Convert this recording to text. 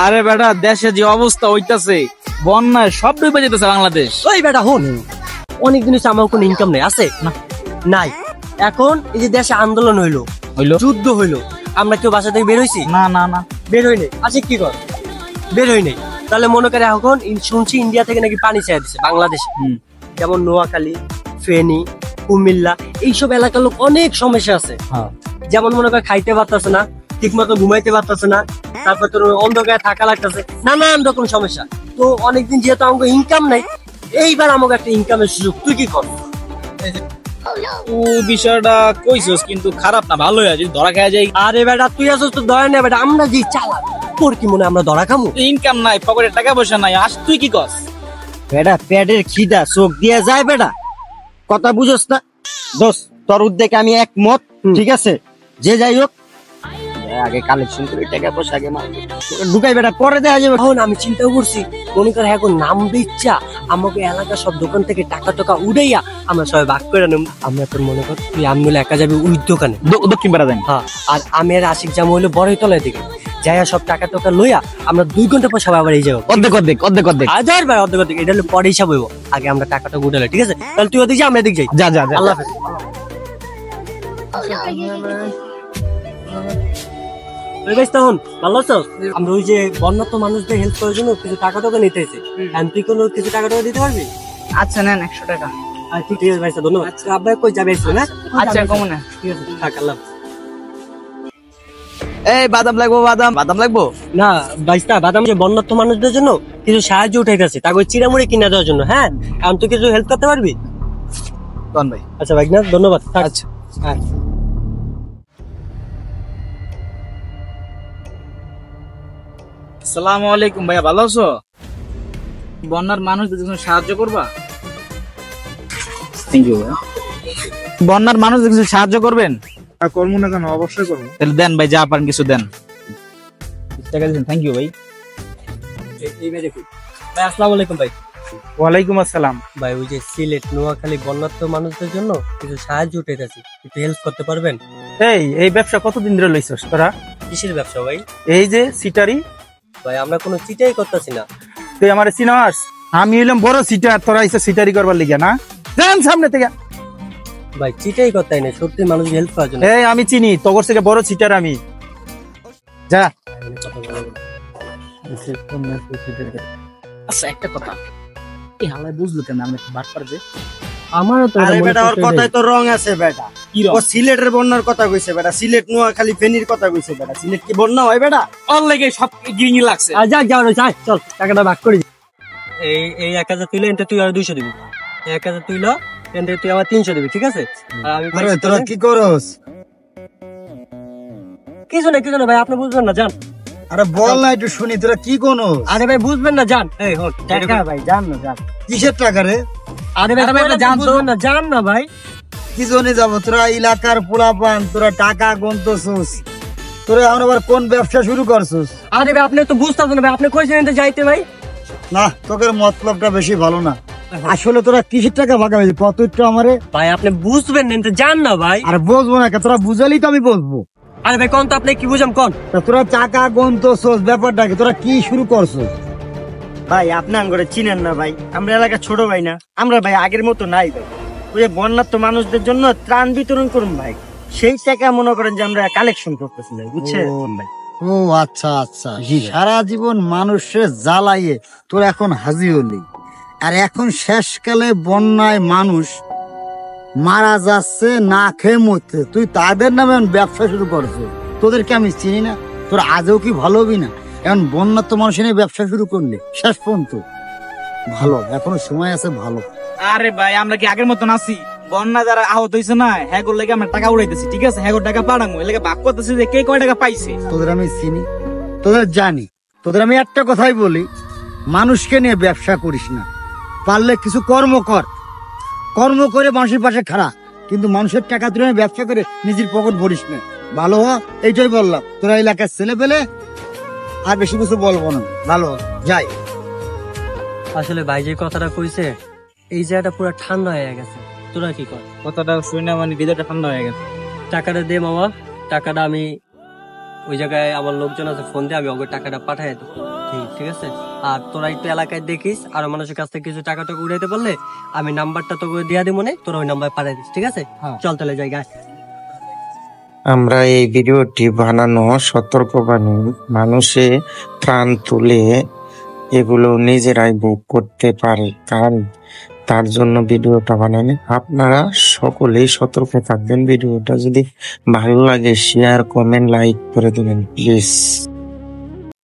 আরে বেটা দেশে যে অবস্থা হইতাছে, বন্যায় সব ডুবে যেতেছে বাংলাদেশ। ওই বেটা হন, অনেক দিন হচ্ছে আমার কোনো ইনকাম নেই, আছে না? নাই। এখন এই যে দেশে আন্দোলন হইলো, যুদ্ধ হইলো, আমরা কেউ বাসা থেকে বের হইছি? না না না, বের হই নাই। আচ্ছা কি কর, বের হই নাই, তাহলে মনে করে এখন শুনছি ইন্ডিয়া থেকে নাকি পানি চাই দিচ্ছে বাংলাদেশে। যেমন নোয়াখালী, ফেনী, কুমিল্লা, এইসব এলাকার লোক অনেক সমস্যা আছে। যেমন মনে করে খাইতে পারতেছে না, ঠিক মতো ঘুমাইতে পারতেছে না, তারপর তোর অন্ধকারে থাকা লাগতেছে, নানান রকম সমস্যা। তো অনেকদিন যেহেতু আমাকে ইনকাম নাই, এইবার আমাকে একটা ইনকামের সুযোগ, তুই কি কর? ও বিষয়টা কইছস, কিন্তু খারাপ না, ভালোই আছে, যদি ধরা খাওয়া যায়। আরে বেটা তুই আসছ তো ধরা নেই বেটা, আমরা যে চালা, তোর কি মনে আমরা ধরা খামু? ইনকাম নাই, পকেটে টাকা পয়সা নাই, আস তুই কি কস? বেটা পেটের খিদা চোখ দিয়ে যায় বেটা, কথা বুঝস না দোস্ত? তোর উদ্যোগে আমি একমত, ঠিক আছে? যে যাই হোক, আগে কালেকশন করে টাকা পয়সা আগে ঢুকাই বেটা, পরে দেওয়া যাবে। এখন আমি চিন্তা করছি, মনে কর এখন নাম দিচ্ছা আমাকে এলাকা সব দোকান থেকে টাকা টাকা উড়াইয়া আমরা সবাই ভাগ করে নেব। আমরা তোর মনে কর তুই আমি মিলে একা যাবি ওই দোকানে, দক্ষিণ পাড়া যাই। হ্যাঁ, আর আমি আর আশিক যাবো হইলো বড়ইতলার দিকে, যাইয়া সব টাকা টাকা লইয়া আমরা 2 ঘন্টা পর সবাই আবার এই যাবো। অর্ধেক অর্ধেক অর্ধেক অর্ধেক হাজার ভাই, অর্ধেক অর্ধেক, এটা হলো পরে হিসাব হইব। আগে আমরা টাকাটা উঠালে, ঠিক আছে? তাহলে তুই ওদিকে যা, আমরা এদিকে যাই। যা যা যা। আল্লাহ হাফেজ। তখন ভালো আছো? আমরা ওই যে বন্যার্ত মানুষদের হেল্প করার জন্য কিছু টাকা টাকা নিতে এসেছি, তুই কোনো কিছু টাকা টাকা দিতে পারবি? আচ্ছা নেন 100 টাকা। ঠিক আছে ভাই, ধন্যবাদ। আব্বা কই যাবে না? আচ্ছা কমন না, ঠিক আছে, থাক, আল্লাহ। এই বাদাম লাগবো, বাদাম বাদাম লাগবো না ভাইস্তা, বাদাম যে বন্যার্ত মানুষদের জন্য কিছু সাহায্য উঠাইতেছে, তাকে চিড়ামুড়ি কিনে দেওয়ার জন্য। হ্যাঁ, কারণ তুই কিছু হেল্প করতে পারবি? কোন ভাই? আচ্ছা ভাই, না ধন্যবাদ। আচ্ছা হ্যাঁ। আসসালামু আলাইকুম ভাইয়া, ভালো আছো? বন্যার মানুষদের জন্য সাহায্য করবা? থ্যাংক ইউ ভাইয়া। বন্যার মানুষদের কিছু সাহায্য করবেন? করবো না কেন, অবশ্যই করবো। তাহলে দেন ভাই, যা পারেন কিছু দেন। টাকা দিন, থ্যাংক ইউ ভাই। ভাই আসসালামু আলাইকুম ভাই। ওয়ালাইকুম আসসালাম। ভাই ওই যে সিলেট নোয়াখালী বন্যার্ত মানুষদের জন্য কিছু সাহায্য উঠাইতেছি, একটু হেল্প করতে পারবেন? এই ব্যবসা কতদিন ধরে লইছস তোরা? কিসের ব্যবসা ভাই? এই যে সিটারি। ভাই আমরা কোনো চিটাই করতেছি না। তুই আমার চিনাস? আমি হইলাম বড় সিটার, তোরা এসে সিটারি করবার লিগে না? যান সামনে থেকে। ভাই চিটাই করতেই না, সত্যি মানুষ হেল্প করার জন্য। এই আমি চিনি, তোর থেকে বড় সিটার আমি। যা। আচ্ছা একটা কথা, এই হালায় বুঝলো কেন আমরা বাট পারবে? আমারও তো আরে বেটা ওর কথাই তো রং আছে বেটা। কি রং? ও সিলেটের বন্যার কথা কইছে বেটা, সিলেট নোয়াখালী ফেনীর কথা কইছে বেটা। সিলেট কি বন্যা হয় বেটা? অল লেগে সব গিরিঙি লাগছে। যা যা, চল টাকাটা ভাগ করি। এই 1000 তুইলে, এটা তুই আর 200 দিবি। 1000 তুইলো, এটা তুই আমার 300 দিবি, ঠিক আছে? আর আমি আরে তোরা কি করস? কিছু না ভাই, আপনি বুঝবেন না, জান। আরে বল না একটু শুনি, তোরা কি কোনস? আরে ভাই বুঝবেন না, জান। এই হোক টাকা ভাই, জান না, জান। কিসের টাকা রে? আরে ভাই বুঝবেন না, জান না ভাই। কি জনে যাবো? তোরা এলাকার পোলাপান, তোরা টাকা গুনতেছস, তোরা এখন আবার কোন ব্যবসা শুরু করছস? আরে ভাই আপনি তো বুঝতেছেন না ভাই, আপনি কইছেন এটা যাইতে ভাই। না, তোদের মতলবটা বেশি ভালো না। আসলে তোরা কিসের টাকা ভাগাভাগি কত একটু আমারে? ভাই আপনি বুঝবেন না, এটা জান না ভাই। আর বুঝবো না, তোরা বুঝালি তো আমি বলবো। আরে ভাই কোন তো আপনি কি বুঝাম কোন? তোরা টাকা গুনতেছস, ব্যাপারটা কি? তোরা কি শুরু করছস? ভাই আপনি করে চিনেন না ভাই, আমরা এলাকার ছোট ভাই না, আমরা ভাই আগের মতো নাই ভাই। ওই যে বন্যার্ত মানুষদের জন্য ত্রাণ বিতরণ করুন ভাই, সেই টাকা মনে করেন যে আমরা কালেকশন করতেছি ভাই, বুঝছেন ভাই? ও আচ্ছা আচ্ছা, সারা জীবন মানুষের জ্বালাইয়ে তোর এখন হাজির হলি, আর এখন শেষকালে বন্যায় মানুষ মারা যাচ্ছে না খেয়ে মরছে, তুই তাদের নামে ব্যবসা শুরু করছো? তোদেরকে আমি চিনি না? তোর আজও কি ভালো হবি না? এখন বন্যার্ত মানুষ নিয়ে ব্যবসা শুরু করলি, শেষ পর্যন্ত ভালো, এখনো সময় আছে ভালো। আরে ভাই আমরা কি আগের মতন আছি? বন্যা যারা আহত হইছে না, হ্যাগোর লেগে আমরা টাকা উড়াইতেছি, ঠিক আছে? হ্যাগোর টাকা পাঠামো, এর লেগে ভাগ করতেছি যে কে কয় টাকা পাইছে। তোদের আমি চিনি, তোদের জানি, তোদের আমি একটা কথাই বলি, মানুষকে নিয়ে ব্যবসা করিস না, পারলে কিছু কর্ম কর, কর্ম করে মানুষের পাশে খাড়া, কিন্তু মানুষের টাকা তুলে ব্যবসা করে নিজের পকেট ভরিস না। ভালো হ, এইটাই বললাম। তোরা এলাকার ছেলে পেলে, আর বেশি কিছু বলবো না, ভালো যাই। আসলে ভাই যে কথাটা কইছে, এই জায়গাটা পুরো ঠান্ডা হয়ে গেছে। তোরা কি কর? কথাটা শুনে মানে হৃদয়টা ঠান্ডা হয়ে গেছে। টাকাটা দে মামা, টাকাটা আমি ওই জায়গায় আমার লোকজন আছে, ফোন দিয়ে আমি ওকে টাকাটা পাঠাই দেবো। ঠিক আছে, আর তোরা একটু এলাকায় দেখিস, আর মানুষের কাছ থেকে কিছু টাকা টাকা উড়াইতে পারলে আমি নাম্বারটা তোকে দিয়া দিব, মনে তোরা ওই নাম্বার পাঠাই দিস। ঠিক আছে, চল তাহলে জায়গায়। আমরা এই ভিডিওটি বানানো সতর্কবাণী, মানুষে ত্রাণ তুলে এগুলো নিজেরাই বুক করতে পারে, কারণ তার জন্য ভিডিওটা বানানো। আপনারা সকলেই সতর্ক থাকবেন। ভিডিওটা যদি ভালো লাগে শেয়ার, কমেন্ট, লাইক করে দেবেন প্লিজ।